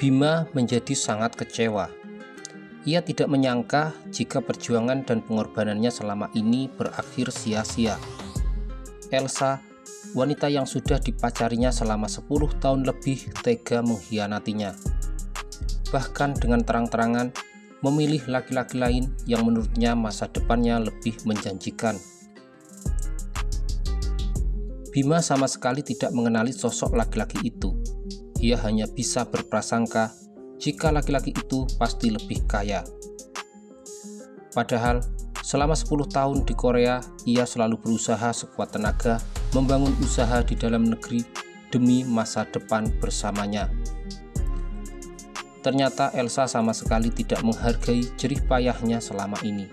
Bima menjadi sangat kecewa. Ia tidak menyangka jika perjuangan dan pengorbanannya selama ini berakhir sia-sia. Elsa, wanita yang sudah dipacarinya selama 10 tahun lebih, tega mengkhianatinya. Bahkan dengan terang-terangan memilih laki-laki lain yang menurutnya masa depannya lebih menjanjikan. Bima sama sekali tidak mengenali sosok laki-laki itu. Ia hanya bisa berprasangka jika laki-laki itu pasti lebih kaya. Padahal selama 10 tahun di Korea, ia selalu berusaha sekuat tenaga membangun usaha di dalam negeri demi masa depan bersamanya. Ternyata Elsa sama sekali tidak menghargai jerih payahnya selama ini.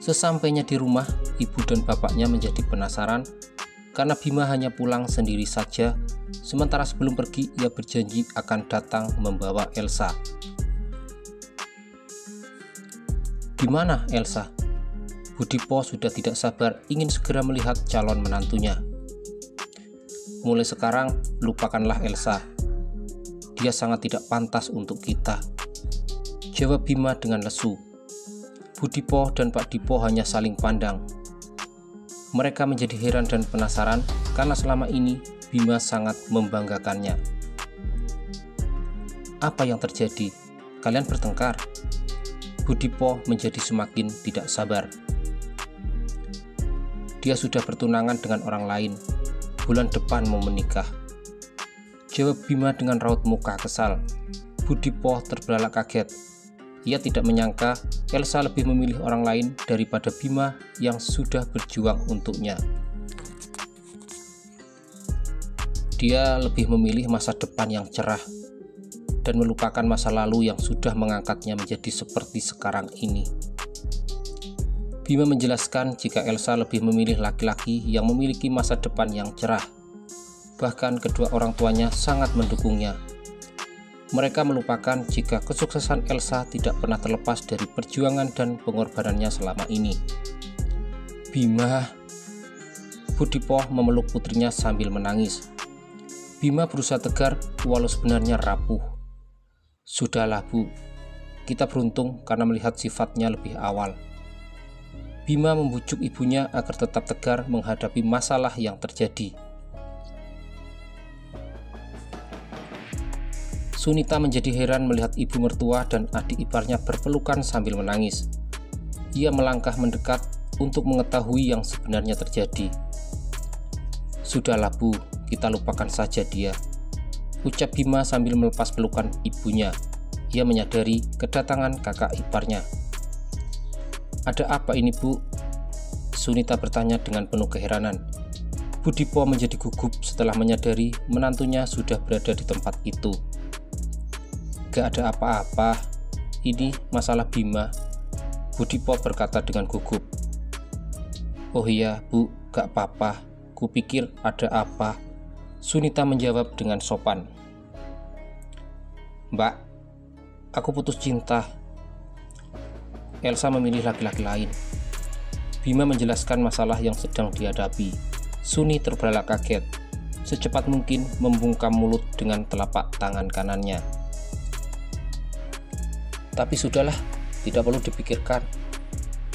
Sesampainya di rumah, ibu dan bapaknya menjadi penasaran karena Bima hanya pulang sendiri saja, sementara sebelum pergi ia berjanji akan datang membawa Elsa. Di mana Elsa? Budipo sudah tidak sabar ingin segera melihat calon menantunya. Mulai sekarang, lupakanlah Elsa. Dia sangat tidak pantas untuk kita, jawab Bima dengan lesu. Budipo dan Pak Dipo hanya saling pandang. Mereka menjadi heran dan penasaran karena selama ini Bima sangat membanggakannya. Apa yang terjadi? Kalian bertengkar? Budipo menjadi semakin tidak sabar. Dia sudah bertunangan dengan orang lain. Bulan depan mau menikah, jawab Bima dengan raut muka kesal. Budipo terbelalak kaget. Ia tidak menyangka Elsa lebih memilih orang lain daripada Bima yang sudah berjuang untuknya. Dia lebih memilih masa depan yang cerah dan melupakan masa lalu yang sudah mengangkatnya menjadi seperti sekarang ini. Bima menjelaskan jika Elsa lebih memilih laki-laki yang memiliki masa depan yang cerah. Bahkan kedua orang tuanya sangat mendukungnya. Mereka melupakan jika kesuksesan Elsa tidak pernah terlepas dari perjuangan dan pengorbanannya selama ini. Bima, Budipo memeluk putrinya sambil menangis. Bima berusaha tegar walau sebenarnya rapuh. Sudahlah Bu, kita beruntung karena melihat sifatnya lebih awal. Bima membujuk ibunya agar tetap tegar menghadapi masalah yang terjadi. Sunita menjadi heran melihat ibu mertua dan adik iparnya berpelukan sambil menangis. Ia melangkah mendekat untuk mengetahui yang sebenarnya terjadi. Sudahlah Bu, kita lupakan saja dia, ucap Bima sambil melepas pelukan ibunya. Ia menyadari kedatangan kakak iparnya. Ada apa ini Bu? Sunita bertanya dengan penuh keheranan. Budipo menjadi gugup setelah menyadari menantunya sudah berada di tempat itu. Gak ada apa-apa, ini masalah Bima, Budipo berkata dengan gugup. Oh iya Bu, gak apa-apa, kupikir ada apa, Sunita menjawab dengan sopan. Mbak, aku putus cinta. Elsa memilih laki-laki lain. Bima menjelaskan masalah yang sedang dihadapi. Suni terbelalak kaget. Secepat mungkin membungkam mulut dengan telapak tangan kanannya. Tapi sudahlah, tidak perlu dipikirkan.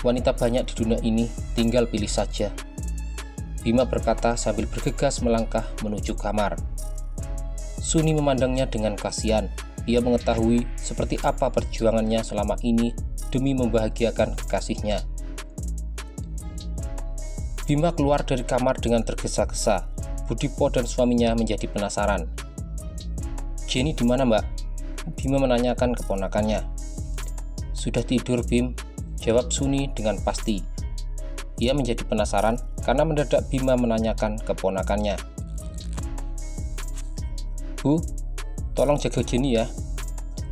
Wanita banyak di dunia ini, tinggal pilih saja. Bima berkata sambil bergegas melangkah menuju kamar. Suni memandangnya dengan kasihan. Ia mengetahui seperti apa perjuangannya selama ini demi membahagiakan kekasihnya. Bima keluar dari kamar dengan tergesa-gesa. Budipo dan suaminya menjadi penasaran. Jenny di mana Mbak? Bima menanyakan keponakannya. Sudah tidur Bim, jawab Suni dengan pasti. Ia menjadi penasaran karena mendadak Bima menanyakan keponakannya. Bu, tolong jaga Jenny ya.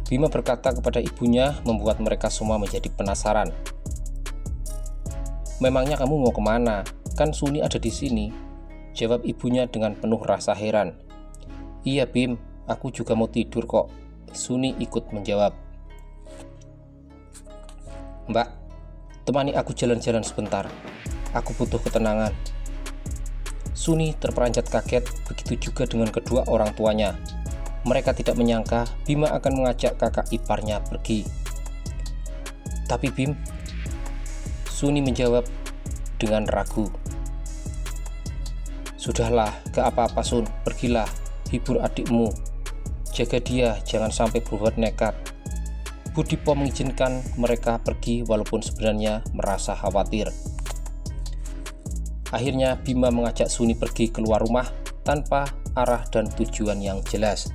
Bima berkata kepada ibunya membuat mereka semua menjadi penasaran. Memangnya kamu mau kemana? Kan Suni ada di sini, jawab ibunya dengan penuh rasa heran. Iya Bim, aku juga mau tidur kok, Suni ikut menjawab. Mbak, temani aku jalan-jalan sebentar. Aku butuh ketenangan. Suni terperanjat kaget, begitu juga dengan kedua orang tuanya. Mereka tidak menyangka Bima akan mengajak kakak iparnya pergi. "Tapi Bim," Suni menjawab dengan ragu. "Sudahlah, gak apa-apa Sun, pergilah, hibur adikmu. Jaga dia, jangan sampai berbuat nekat." Budipo mengizinkan mereka pergi walaupun sebenarnya merasa khawatir. Akhirnya Bima mengajak Suni pergi keluar rumah tanpa arah dan tujuan yang jelas.